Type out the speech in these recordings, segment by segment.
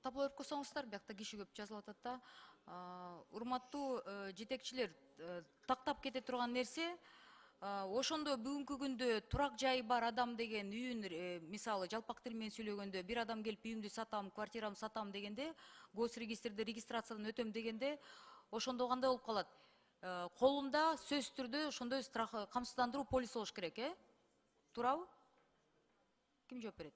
капыл өрткөсөңүздөр, биякта киши көп жазылып атат да. Урматтуу жетекчилер, тактап кете турган нерсе, ошондо бүгүнкү күндө турак жайы бар адам деген үйүн, мисалы жалпак тил менен сүйлөгөндө, бир адам келип үйүмдү сатам, квартирамды сатам дегенде, госрегистрде регистрациядан өтөм дегенде, ошондо кандай болуп калат? Колунда сөзсүз түрдө ошондой камсыздандыруу полиси болуш керек, туурабы? Ким жооп берет?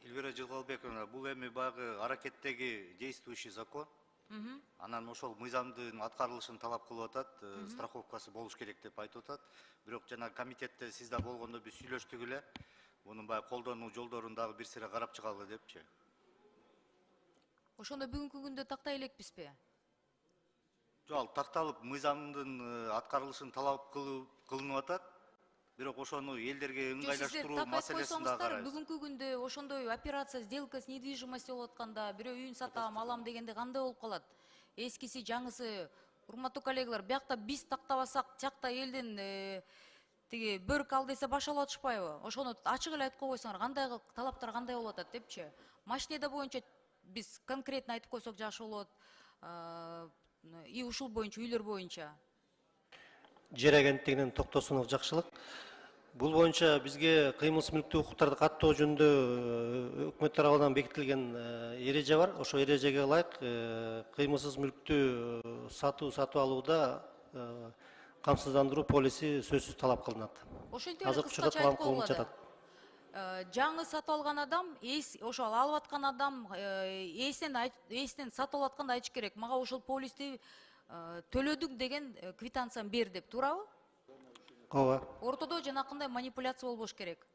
Эльвира Жылгалбековна, бул эми баягы аракеттеги действующий закон. Анан ошол мыйзамдын аткарылышын талап кылып атат, страховкасы болуш керек деп айтып атат. Бирок жана комитетте сиз да болгондо биз сүйлөштүк эле. Мунун баягы колдонуу жолдорун дагы бир сыйра карап чыгалы депчи. Ошондо бүгүнкү күндө тактай элекпизби? Жок, ал такталып мыйзамдын аткарылышын талап кылынып атат. Бирок ошону элдерге ыңгайлаштыруу маселесин да карайбыз. Бүгүнкү күндө ошондой операция, сделка с недвижимостью болуп атканда, бирөө үйүн сатам, алам дегенде кандай болуп калат? Эскиси, жаңысы, урматтуу коллегалар, биякта биз тактабасак, тиякта элдин тиги бөрк ал десе баш алып атышпайбы? Ошону ачык эле айтып койсоңор, кандай талаптар кандай болуп атат депчи. Машинеде боюнча биз конкретно айтып койсок жакшы болот. И ушул боюнча, үйлөр боюнча. Жер агенттигинин Токтосунов Жакшылык. Бул боюнча бизге кыймылсыз мүлктүү укуктарды каттоо жөнүндө өкмөт тарабынан бекитилген эреже бар. Ошо эрежеге ылайык кыймылсыз мүлктү сатып алууда камсыздандыруу полиси сөзсүз талап кылынат. Ошентип эле кыскача айтып коюлат. Жаңы сатып алган адам, ошо алып аткан адам эсинен сатып алып атканда айтыш керек. Мага ошол полисти төлөдүк деген квитанцияны бер деп, туурабы? Ооба. Ортодо жанакындай манипуляция болбош керек.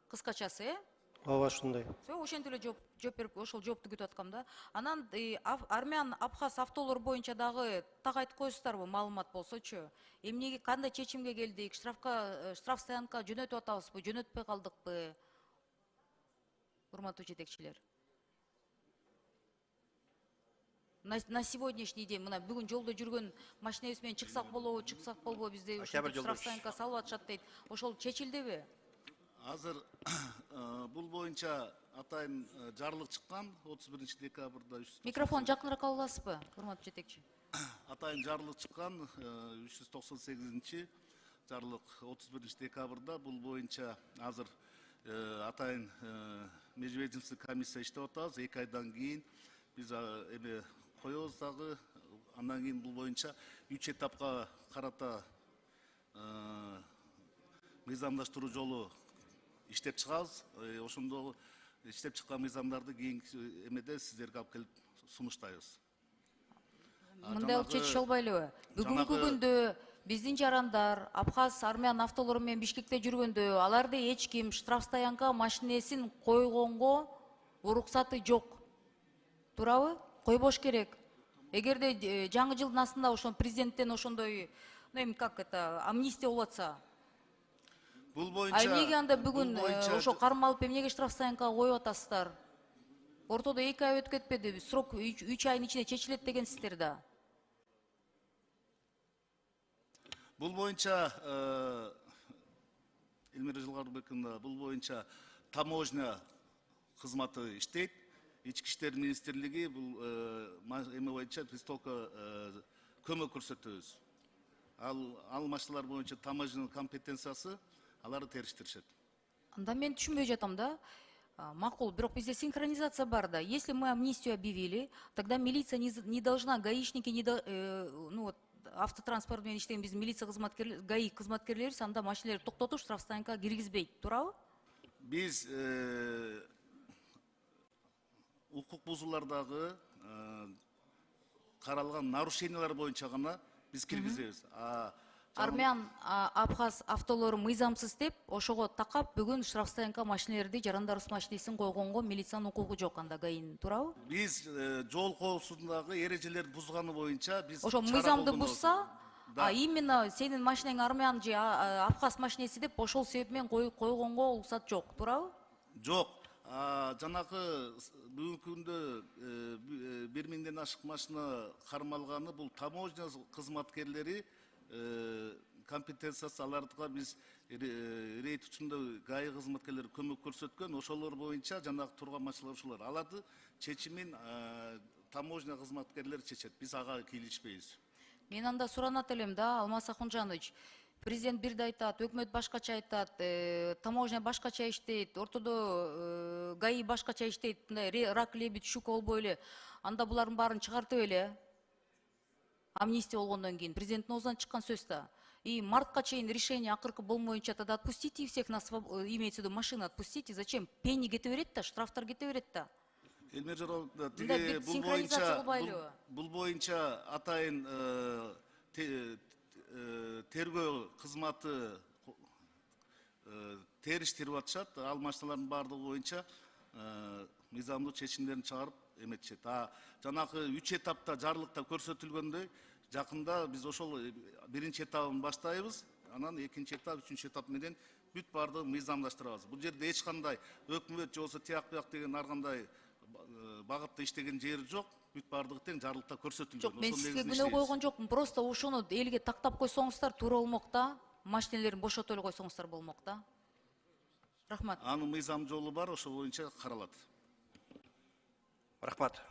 Кыскачасы, Ооба, ушундай. Ошентип эле жооп берип, ошол жоопту күтүп аткам да. Анан Армян, Абхаз автоолор боюнча дагы так айтып коесуздарбы, маалымат болсочу? Эмнеге, кандай чечимге келдик? Штраф стоянка жөнөтүп атабызбы, жөнөтпөй калдыкпы? Урматтуу жетекчилер. На сегодняшний день, мына бүгүн жолдо жүргөн машинебиз менен чыксак болобу, чыксак болбойбу, бизде ушинтип штраф стоянка салып атышат дейт. Ошол чечилдиби? Азыр бул боюнча атайын жарлык чыккан 31 декабрда. Микрофон жакыныраак ала аласызбы, урматтуу жетекчи? Атайын жарлык чыккан 398 жарлык 31 декабрда. Бул боюнча азыр атайын межведомственный комиссия иштеп атабыз. 2 айдан кийин биз эме коебуз дагы. Андан кийин бул боюнча 3 этапка карата мыйзамдаштыруу жолу иштеп чыгабыз. Ошондо иштеп чыккан мыйзамдарды кийинки эмеде сиздерге алып келип сунуштайбыз. Мындай болуп чечише албайлыбы? Бүгүнкү күндө биздин жарандар Абхаз, Армян автоолору менен Бишкекте жүргөндө, аларды эч ким штраф стоянка машинесин койгонго уруксаты жок. Туурабы? Койбош керек. Эгерде жаңы жылдын астында ошон президенттен ошондой, как это, амнистия болуп атса, бул боюнча эмнеге анда бүгүн ошо кармалып эмнеге штраф стоянкага коюп атасыздар? Ортодо 2 ай өтүп кетпеди, срок 3 айдын ичинде чечилет дегенсиздер да. Бул боюнча Эльмира Жылгалбековна, бул боюнча таможня кызматы иштейт. Ички иштер министрлиги бул эме боюнча биз только көмөк көрсөтөбүз. Ал машиналар боюнча таможнянын компетенциясы, аларды териштиришет. Анда мен түшүнбөй жатам да. Макул, бирок бизде синхронизация бар да. Если мы амнистию объявили, тогда милиция не должна, гаишники автотранспорт менен иштеген биздин милиция кызматкерлери, ГАИ кызматкерлери анда машиналерди токтотуп штраф стоянкага киргизбейт, туурабы? Биз укук бузуулардагы каралган нарушениялар боюнча гана биз киргизебиз. Армян, Абхаз автоолору мыйзамсыз деп, ошого такап бүгүн штраф стоянка машинелерди, жарандарыбыз машинесин койгонго милициянын укугу жок анда, ГАИнин, туурабы? Биз жол коопсуздугундагы эрежелерди бузганы боюнча биз ошо мыйзамды бузса, именно сенин машинең Армян же Абхаз машинеси деп ошол себеп менен койгонго уруксат жок, туурабы? Жок. Жанакы бүгүнкү күндө 1000ден ашык машина кармалганы бул таможня кызматкерлери компетенциясы алардыга биз рейд учунда гаи кызматкерлери көмөк көрсөткөн, ошолор боюнча жанагы турган машиналар ошолор алады, чечимин таможня кызматкерлери чечет, биз ага кийлешпейбиз. Мен анда суранат элем да, Алмаз Ахунжанович. Президент бирде айтат, өкмөт башкача айтат, таможня башкача иштейт, ортодо ГАИ башкача иштейт, рак лебит шука болбой эле. Анда булардын баарын чыгартып эле. Амнистия болгондон кийин президенттин оозунан чыккан сөз да. И мартка чейин решение акыркы болмоюнча, тогда отпустите всех на имеется в виду машины, отпустите. Зачем? Пени кете берет да, штрафтар кете берет да. Элмир Жарал, бул боюнча атайын тергөө кызматы териштирип атышат. Ал машиналардын баардыгы боюнча мыйзамдуу чечимдерин чыгарып эметишет. Жанагы 3 этапта жарлыкта көрсөтүлгөндөй, жакында биз ошол биринчи этабын баштайбыз, анан экинчи этап, үчүнчү этап менен бүт баардыгын мыйзамдаштырабыз. Бул жерде эч кандай өкмөт же болбосо тияк буяк деген ар кандай багытта иштеген жери жок. Бүт баардыгы тең жарлыкта көрсөтүлгөн. Жок, мен сизге күнөө койгон жокмун. Просто ошону элге тактап койсоңуздар туура болмок да. Машинелерин бошото эле койсоңуздар болмок да. Рахмат. Анын мыйзам жолу бар, ошол боюнча каралат. Рахмат.